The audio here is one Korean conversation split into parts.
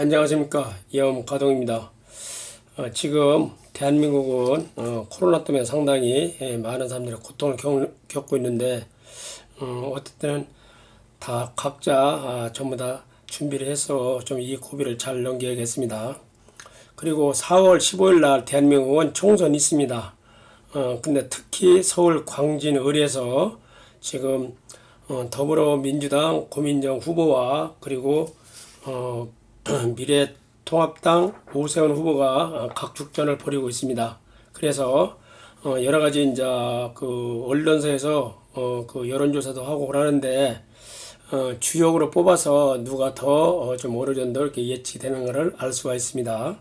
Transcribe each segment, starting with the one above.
안녕하십니까. 이엄가동입니다. 지금 대한민국은 코로나 때문에 상당히 많은 사람들이 고통을 겪고 있는데 어쨌든 다 각자 전부 다 준비를 해서 좀 이 고비를 잘 넘겨야겠습니다. 그리고 4월 15일 날 대한민국은 총선이 있습니다. 근데 특히 서울 광진 을에서 지금 더불어민주당 고민정 후보와 그리고 미래통합당 오세훈 후보가 각축전을 벌이고 있습니다. 그래서 여러 가지 이제 그 언론사에서 그 여론조사도 하고 그러는데 주역으로 뽑아서 누가 더 좀 어느 정도 이렇게 예측되는 것을 알 수가 있습니다.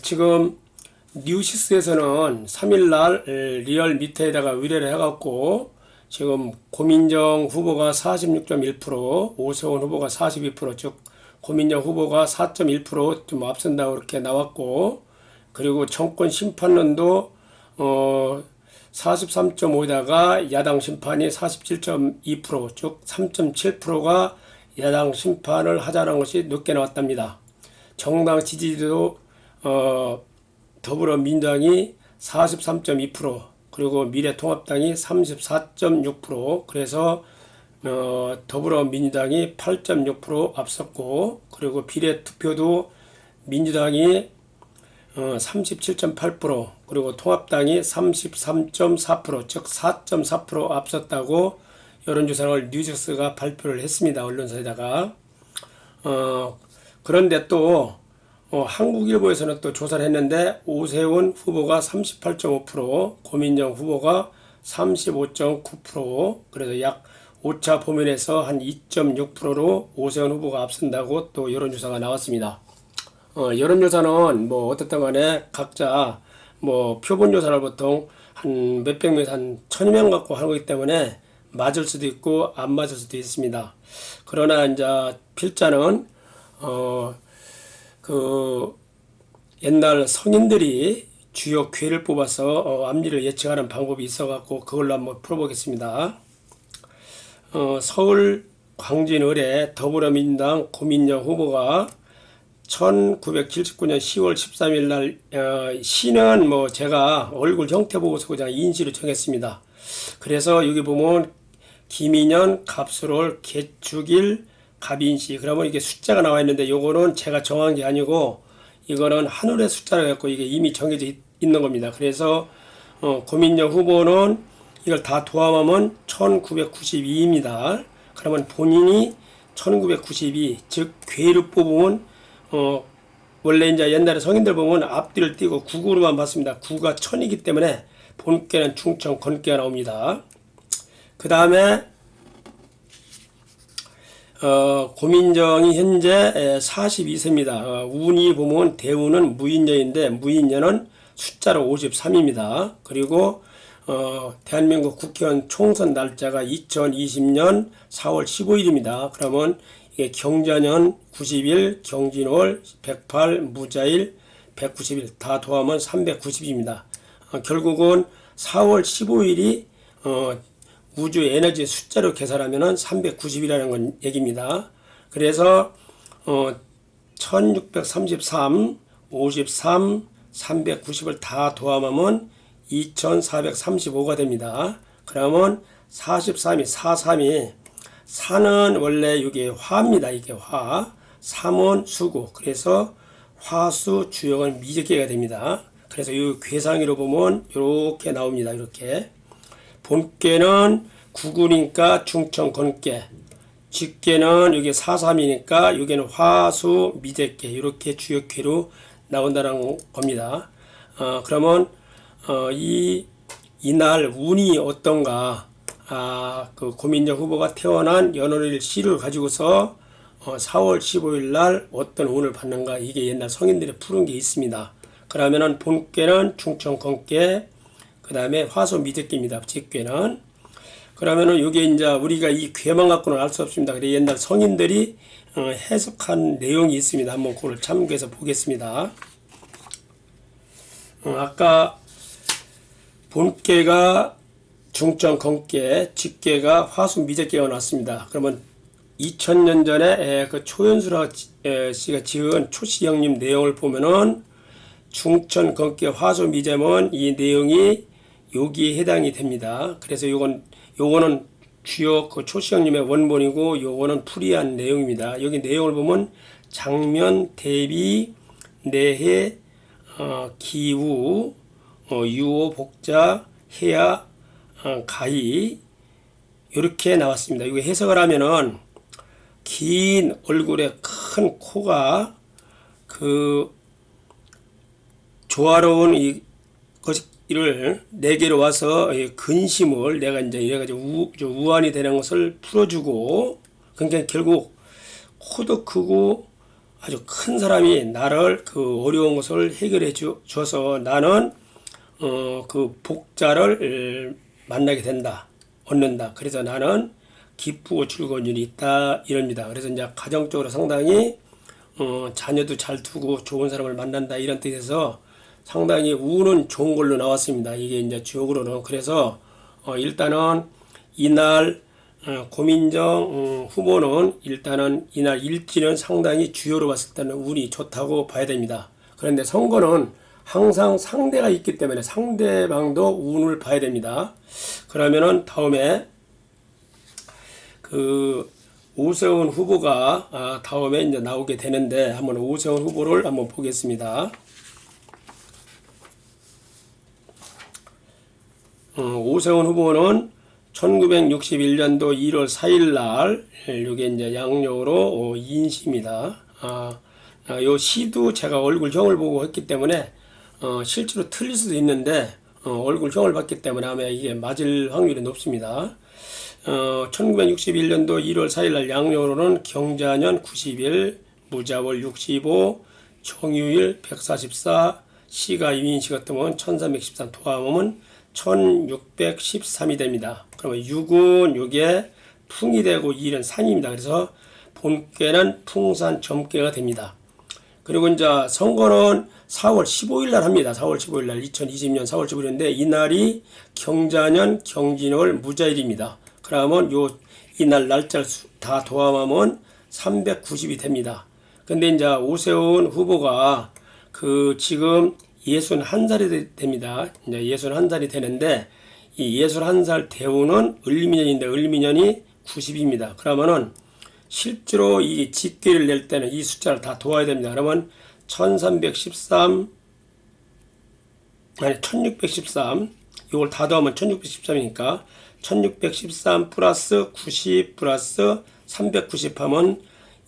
지금 뉴시스에서는 3일날 리얼미터에다가 의뢰를 해갖고 지금 고민정 후보가 46.1%, 오세훈 후보가 42%, 즉 고민정 후보가 4.1%좀 앞선다고 이렇게 나왔고, 그리고 정권 심판론도 43.5에다가 야당 심판이 47.2%, 즉 3.7%가 야당 심판을 하자는 것이 높게 나왔답니다. 정당 지지도 더불어민주당이 43.2%, 그리고 미래통합당이 34.6%, 그래서 더불어민주당이 8.6% 앞섰고, 그리고 비례투표도 민주당이 37.8%, 그리고 통합당이 33.4%, 즉 4.4% 앞섰다고 여론조사를 뉴스가 발표를 했습니다. 언론사에다가. 그런데 또 한국일보에서는 또 조사를 했는데 오세훈 후보가 38.5%, 고민정 후보가 35.9%, 그래서 약 오차 범위에서 한 2.6%로 오세훈 후보가 앞선다고 또 여론조사가 나왔습니다. 여론조사는 뭐 어떻든 간에 각자 뭐 표본조사를 보통 한 몇백 명, 한 1000명 갖고 하는 거기 때문에 맞을 수도 있고 안 맞을 수도 있습니다. 그러나 이제 필자는 그 옛날 성인들이 주요 괴를 뽑아서 앞니를 예측하는 방법이 있어갖고 그걸로 한번 풀어보겠습니다. 서울 광진을의 더불어민주당 고민정 후보가 1979년 10월 13일 날 시는 뭐 제가 얼굴 형태 보고서 그냥 인시로 정했습니다. 그래서 여기 보면 김인현, 갑술월, 개축일, 갑인시, 그러면 이게 숫자가 나와 있는데 요거는 제가 정한 게 아니고 이거는 하늘의 숫자라 갖고 이게 이미 정해져 있는 겁니다. 그래서 고민정 후보는 이걸 다 도함하면 1992입니다. 그러면 본인이 1992, 즉 괴를 뽑으면 원래 이제 옛날에 성인들 보면 앞뒤를 띄고 9구로만 봤습니다. 9가 1000이기 때문에 본께는 충청, 건께가 나옵니다. 그 다음에 고민정이 현재 42세입니다. 운이 보면 대운은 무인년인데 무인년은 숫자로 53입니다. 그리고 대한민국 국회의원 총선 날짜가 2020년 4월 15일입니다. 그러면 이게 경자년 90일, 경진월 108, 무자일 190일 다 더하면 390입니다. 결국은 4월 15일이 우주 에너지 숫자로 계산하면은 390이라는 건 얘기입니다. 그래서 1633, 53, 390을 다 더하면 2435가 됩니다. 그러면 43이 43이 4는 원래 이게 화입니다. 이게 화. 3은 수고. 그래서 화수 주역은 미적계가 됩니다. 그래서 이 괴상위로 보면 이렇게 나옵니다. 이렇게. 본께는 구군이니까 충청 건께, 직계는 여기 43이니까 여기는 화수 미적계 이렇게 주역계로 나온다는 겁니다. 그러면 이날 운이 어떤가? 그 고민정 후보가 태어난 연월일 시를 가지고서 4월 15일 날 어떤 운을 받는가? 이게 옛날 성인들이 푸른 게 있습니다. 그러면은 본께는 충청 건께, 그 다음에 화수 미적계입니다. 직계는. 그러면은 요게 이제 우리가 이 괴만 갖고는 알 수 없습니다. 그래 옛날 성인들이 해석한 내용이 있습니다. 한번 그걸 참고해서 보겠습니다. 아까 본께가 중청 건께, 직계가 화수 미적계가 나왔습니다. 그러면 2000년 전에 그 초연수라 씨가 지은 초시 형님 내용을 보면은 중천 건께 화소 미제문 이 내용이 여기에 해당이 됩니다. 그래서 요거는 주요 그 초시 형님의 원본이고 요거는 풀이한 내용입니다. 여기 내용을 보면 장면 대비 내해 기우 유호 복자 해야 가히 이렇게 나왔습니다. 이거 해석을 하면은 긴 얼굴에 큰 코가 그 조화로운 이를 내게로 와서 근심을 내가 이제 이래가지고 우환이 되는 것을 풀어주고, 그러니까 결국 코도 크고 아주 큰 사람이 나를 그 어려운 것을 해결해 줘서 나는 그 복자를 만나게 된다, 얻는다. 그래서 나는 기쁘고 즐거운 일이 있다 이럽니다. 그래서 이제 가정적으로 상당히 자녀도 잘 두고 좋은 사람을 만난다 이런 뜻에서 상당히 우는 좋은 걸로 나왔습니다. 이게 이제 지역으로는. 그래서 일단은 이날 고민정 후보는 일단은 이날 일지는 상당히 주요로 봤을 때는 운이 좋다고 봐야 됩니다. 그런데 선거는 항상 상대가 있기 때문에 상대방도 운을 봐야 됩니다. 그러면은 다음에 그 오세훈 후보가 다음에 이제 나오게 되는데 한번 오세훈 후보를 한번 보겠습니다. 오세훈 후보는 1961년도 1월 4일 날 이게 이제 양력으로 인시입니다. 요 시도 제가 얼굴형을 보고 했기 때문에 실제로 틀릴 수도 있는데 얼굴형을 봤기 때문에 아마 이게 맞을 확률이 높습니다. 1961년도 1월 4일 날 양력으로는 경자년 90일, 무자월 65, 정유일 144, 시가 이민시 같으면 1313, 도함은 1613이 됩니다. 그러면 6은 요게 풍이 되고 1은 산입니다. 그래서 본께는 풍산 점괘가 됩니다. 그리고 이제 선거는 4월 15일 날 합니다. 4월 15일 날 2020년 4월 15일인데 이날이 경자년 경진월 무자일입니다. 그러면 이날 날짜를 다 도함하면 390이 됩니다. 근데 이제 오세훈 후보가 그 지금 61살이 됩니다. 이제 61살이 되는데 이 61살 대운은 을미년인데 을미년이 90입니다. 그러면은 실제로 이 직계를 낼 때는 이 숫자를 다 도와야 됩니다. 그러면 1313 아니 1613 이걸 다 더하면 1613이니까 1613 플러스 90 플러스 390 하면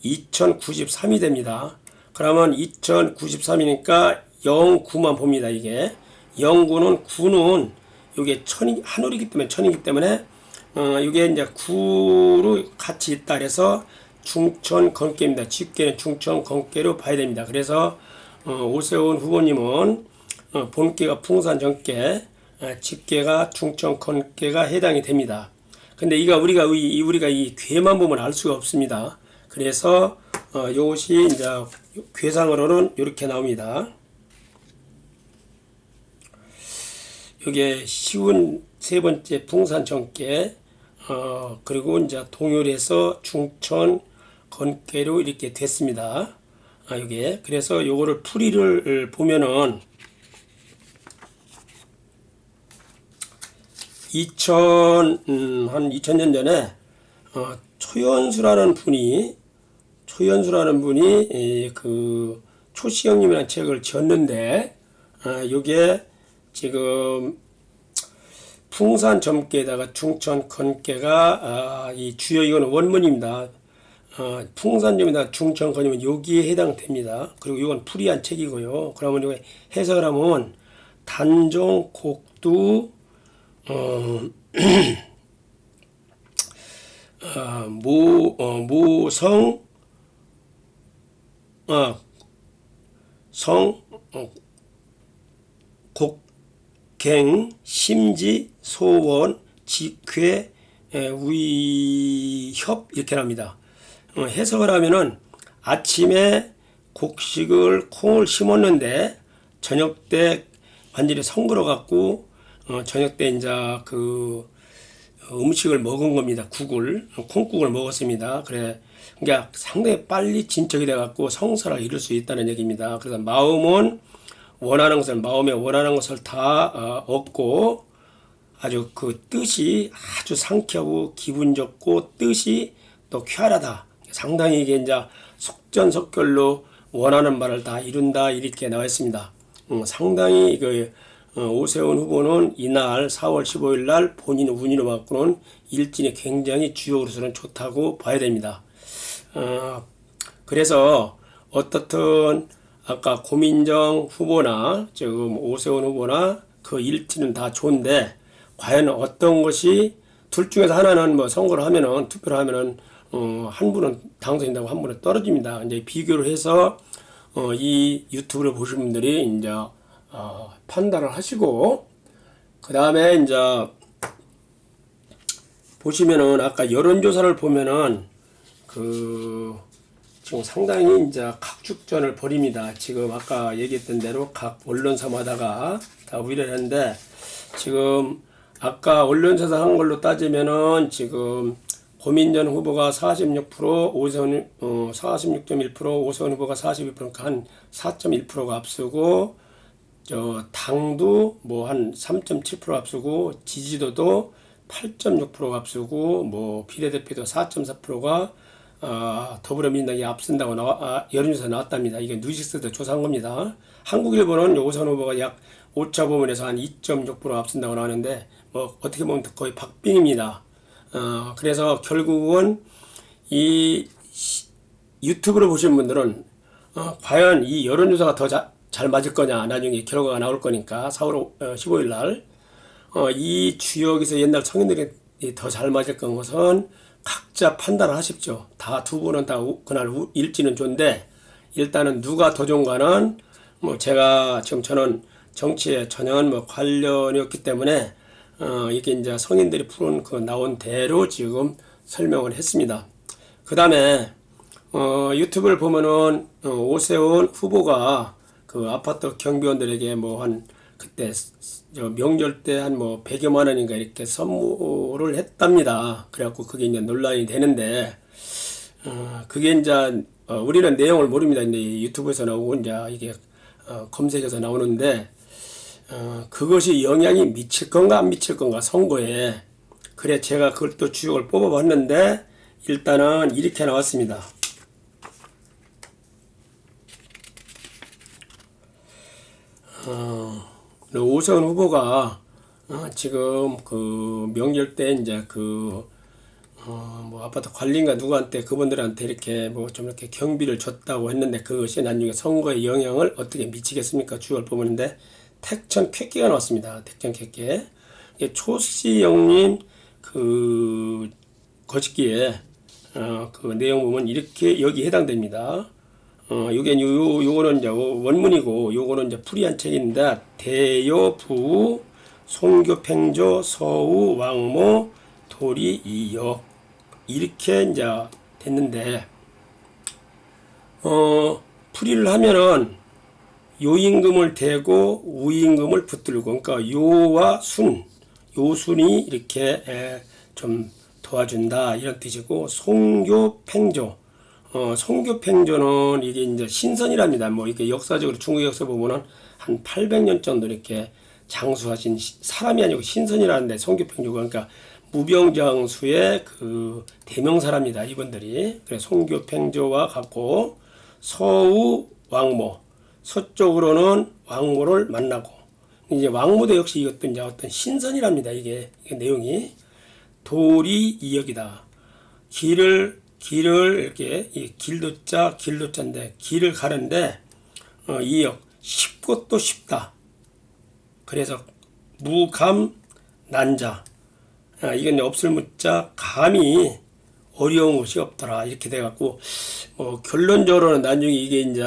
2093이 됩니다. 그러면 2093이니까 09만 봅니다. 이게 09는 9는 이게 한울이기 때문에 천이기 때문에 이게 이제 9로 같이 있다 그래서 중천 건깨입니다. 직계는 중천 건깨로 봐야 됩니다. 그래서 오세훈 후보님은 본계가 풍산 정계, 직계가 중천 건깨가 해당이 됩니다. 근데 우리가 이 괴만 보면 알 수가 없습니다. 그래서 이것이 이제 괴상으로는 이렇게 나옵니다. 이게 쉬운 세 번째 풍산 정계, 그리고 이제 동요에서 중천 건깨로 이렇게 됐습니다. 이게 그래서 요거를 풀이를 보면은 2000년 전에 초연수라는 분이 그 초시형님이라는 책을 지었는데 요게 지금 풍산 점괘에다가 중천 건깨가 이 주요 이거는 원문입니다. 풍산점에다가 중천 건이면 여기에 해당됩니다. 그리고 이건 풀이한 책이고요. 그러면 이거 해석을 하면 단종 곡두 모성 성 곡갱 심지 소원 직회 위협 이렇게 합니다. 해석을 하면은 아침에 곡식을 콩을 심었는데 저녁 때 완전히 성글어 갖고 저녁 때 이제 음식을 먹은 겁니다. 콩국을 먹었습니다. 그래, 그러니까 상당히 빨리 진척이 돼갖고 성사를 이룰 수 있다는 얘기입니다. 그래서 마음에 원하는 것을 다 얻고 아주 그 뜻이 아주 상쾌하고 기분 좋고 뜻이 또 쾌활하다. 상당히 이게 이제 속전속결로 원하는 바를 다 이룬다 이렇게 나와 있습니다. 상당히 오세훈 후보는 이날 4월 15일 날 본인 운으로 바꾸는 일진이 굉장히 주요로서는 좋다고 봐야 됩니다. 그래서 어떻든 아까 고민정 후보나 지금 오세훈 후보나 그 일진은 다 좋은데 과연 어떤 것이 둘 중에서 하나는 뭐 선거를 하면은 투표를 하면은 한 분은 당선된다고 한 분은 떨어집니다. 이제 비교를 해서 이 유튜브를 보신 분들이 이제 판단을 하시고 그 다음에 이제 보시면은 아까 여론조사를 보면은 지금 상당히 이제 각축전을 벌입니다. 지금 아까 얘기했던 대로 각 언론사마다가 다 우위를 했는데 지금 아까 언론사에서 한 걸로 따지면은 지금 고민정 후보가 46%, 오세훈 46.1%, 오세훈 후보가 41%, 한 4.1%가 앞서고 당도 뭐 한 3.7% 앞서고 지지도도 8.6%가 앞서고 뭐 비례대표도 4.4%가 더불어민주당이 앞선다고 여론조사 나왔답니다. 이게 뉴식스도 조사한 겁니다. 한국일보는 오세훈 후보가 약 오차 범위에서 한 2.6% 앞선다고 나왔는데 뭐 어떻게 보면 거의 박빙입니다. 그래서 결국은 이 유튜브를 보시는 분들은 과연 이 여론조사가 더 잘 맞을 거냐 나중에 결과가 나올 거니까 4월 15일 날 이 주역에서 옛날 청년들이 더 잘 맞을 것은 각자 판단을 하십시오. 다 두 분은 다 그날 일지는 좋은데 일단은 누가 더 좋은가는 뭐 제가 지금 저는 정치에 전혀 뭐 관련이 없기 때문에 이게 이제 성인들이 푸는 나온 대로 지금 설명을 했습니다. 그 다음에 유튜브를 보면은 오세훈 후보가 그 아파트 경비원들에게 뭐 한 그때 명절 때 한 뭐 100여만 원인가 이렇게 선물을 했답니다. 그래갖고 그게 이제 논란이 되는데 그게 이제 우리는 내용을 모릅니다. 근데 유튜브에서 나오고 이제 이게 검색해서 나오는데 그것이 영향이 미칠 건가 안 미칠 건가 선거에 그래 제가 그걸 또 주역을 뽑아봤는데 일단은 이렇게 나왔습니다. 오세훈 후보가 지금 그 명절 때 이제 뭐 아파트 관리인가 누구한테 그분들한테 이렇게 뭐 좀 이렇게 경비를 줬다고 했는데 그것이 나중에 선거에 영향을 어떻게 미치겠습니까? 주역을 뽑았는데 택천 쾌계가 나왔습니다. 택천 쾌계. 초씨영님 거짓기에 그 내용 보면 이렇게 여기 해당됩니다. 요거는 이제 원문이고 요거는 이제 풀이한 책인데 대여부 송교팽조 서우 왕모 도리 이역 이렇게 이제 됐는데 풀이를 하면은 요임금을 대고 우임금을 붙들고 그러니까 요와 요순이 이렇게 좀 도와준다 이런 뜻이고 송교팽조 송교팽조는 이게 이제 신선이랍니다. 뭐 이게 역사적으로 중국 역사 보면은 한 800년 정도 이렇게 장수하신 사람이 아니고 신선이라는데 송교팽조가 그러니까 무병장수의 그 대명사랍니다. 이분들이. 그래 송교팽조와 같고 서우 왕모 서쪽으로는 왕모를 만나고 이제 왕모도 역시 이것도 이제 어떤 신선이랍니다. 이게 내용이 도리 이역이다. 길을 이렇게 길도자인데 길을 가는데 이역 쉽고 또 쉽다. 그래서 무감 난자 이건 없을 무자 감이 어려운 것이 없더라 이렇게 돼갖고 결론적으로는 나중에 이게 이제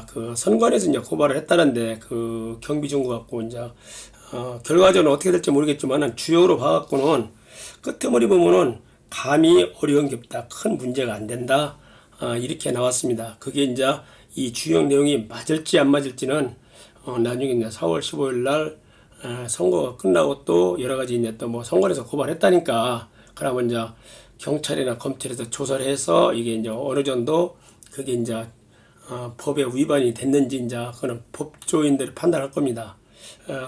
그 선관에서 이제 고발을 했다는데 그 경비정보 갖고 이제 결과적으로 어떻게 될지 모르겠지만은 주요로 봐갖고는 끝머리 보면은 감이 어려운 게 없다. 큰 문제가 안 된다. 이렇게 나왔습니다. 그게 이제 이 주요 내용이 맞을지 안 맞을지는 나중에 이제 4월 15일 날 선거가 끝나고 또 여러 가지 이제 또 뭐 선거에서 고발했다니까 그러면 이제 경찰이나 검찰에서 조사를 해서 이게 이제 어느 정도 그게 이제 법에 위반이 됐는지 이제 그는 법조인들이 판단할 겁니다.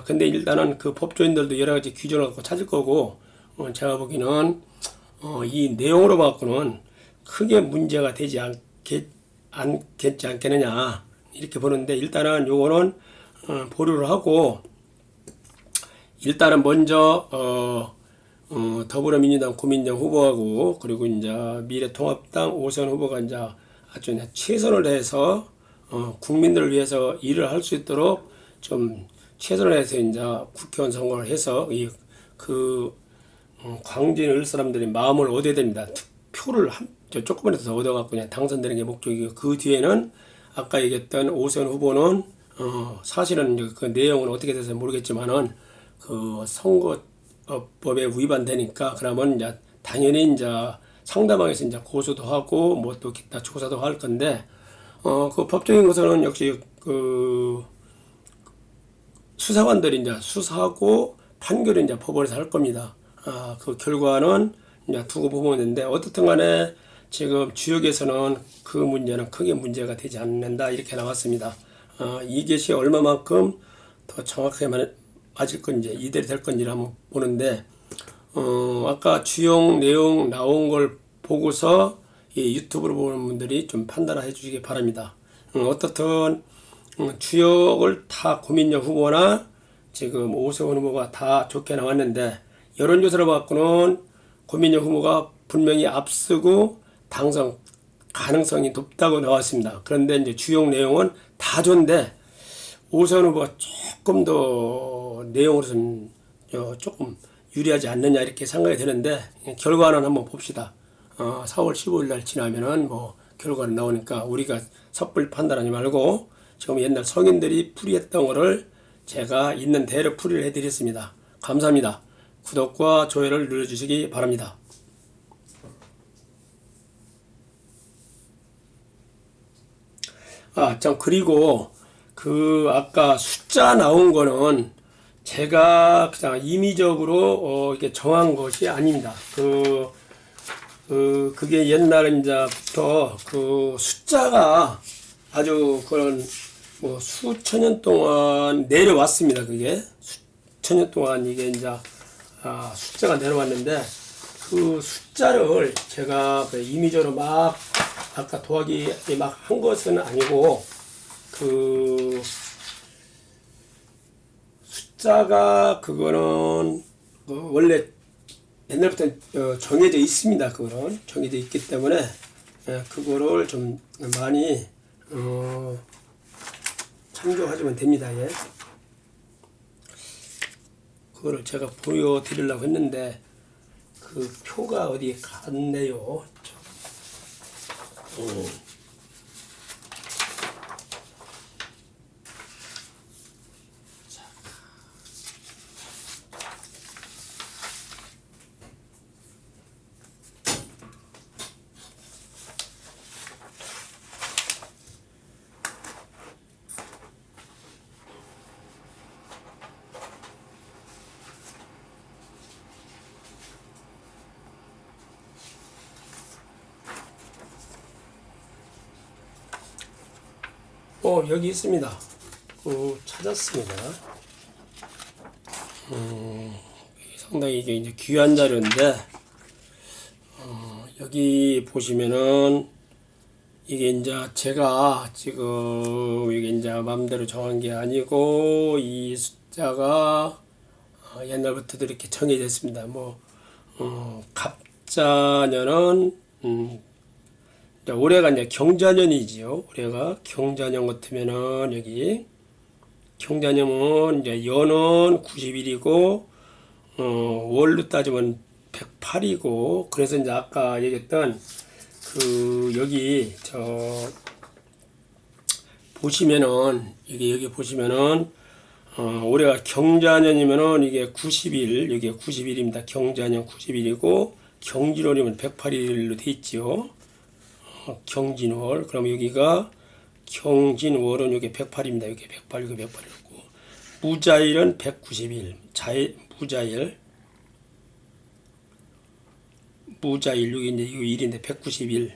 근데 일단은 그 법조인들도 여러 가지 규정을 갖고 찾을 거고 제가 보기에는 이 내용으로 봐서는 크게 문제가 되지 않겠지 않겠느냐 이렇게 보는데 일단은 요거는 보류를 하고 일단은 먼저 더불어민주당 고민정 후보하고 그리고 이제 미래통합당 오세훈 후보가 이제 아주 최선을 다해서 국민들을 위해서 일을 할 수 있도록 좀 최선을 다해서 이제 국회의원 선거를 해서 그 광주에 올 사람들의 마음을 얻어야 됩니다. 투표를 조금이라도 더 얻어갖고 그냥 당선되는 게 목적이고 그 뒤에는 아까 얘기했던 오세훈 후보는 사실은 그 내용은 어떻게 돼서 모르겠지만은 그 선거법에 위반되니까 그러면 이제 당연히 이제 상대방에서 이제 고소도 하고 뭐 또 기타 조사도 할 건데 그 법적인 것은 역시 그 수사관들이 이제 수사하고 판결을 이제 법원에서 할 겁니다. 그 결과는 이제 두고 보면 되는데 어떻든 간에 지금 지역에서는 그 문제는 크게 문제가 되지 않는다 이렇게 나왔습니다. 이것이 얼마만큼 더 정확하게 맞을 건지 이대로 될 건지를 한번 보는데 아까 주요 내용 나온 걸 보고서 이 유튜브로 보는 분들이 좀 판단해 주시기 바랍니다. 어떻든 주역을 다 고민정 후보나 지금 오세훈 후보가 다 좋게 나왔는데 여론조사를 봤고는 고민정 후보가 분명히 앞서고 당선 가능성이 높다고 나왔습니다. 그런데 이제 주요 내용은 다 좋은데 오세훈 후보가 조금 더 내용으로서는 조금 유리하지 않느냐 이렇게 생각이 되는데 결과는 한번 봅시다. 4월 15일 날 지나면은 뭐 결과는 나오니까 우리가 섣불리 판단하지 말고 지금 옛날 성인들이 풀이했던 거를 제가 있는 대로 풀이를 해드렸습니다. 감사합니다. 구독과 좋아요를 눌러주시기 바랍니다. 참 그리고 그 아까 숫자 나온 거는 제가 그냥 임의적으로 이렇게 정한 것이 아닙니다. 그게 옛날 이제부터 그 숫자가 아주 그런 뭐 수천 년 동안 내려왔습니다. 그게 수천 년 동안 이게 이제 숫자가 내려왔는데 그 숫자를 제가 임의적으로 막 아까 더하기 막 한 것은 아니고 그 숫자가 그거는 원래 옛날부터 정해져 있습니다. 그거는 정해져 있기 때문에 그거를 좀 많이 참조하시면 됩니다. 예. 그거를 제가 보여드리려고 했는데 그 표가 어디에 갔네요. 여기 있습니다. 찾았습니다. 상당히 이게 귀한 자료인데, 여기 보시면은, 이게 이제 제가 지금 이게 이제 마음대로 정한 게 아니고, 이 숫자가 옛날부터도 이렇게 정해져 있습니다. 갑자년은, 올해가 이제 경자년이지요. 올해가 경자년 같으면은 여기 경자년은 이제 연은 90일이고 월로 따지면 108이고 그래서 이제 아까 얘기했던 그 여기 보시면은 여기 보시면은 올해가 경자년이면은 이게 90일 여기가 90일입니다. 경자년 90일이고 경진월이면 108일로 돼 있지요. 경진월. 그럼 여기가 경진월은 여기 108입니다. 여기 108, 여기 108이고 무자일은 191. 무자일. 무자일, 여기 이제 1인데 191.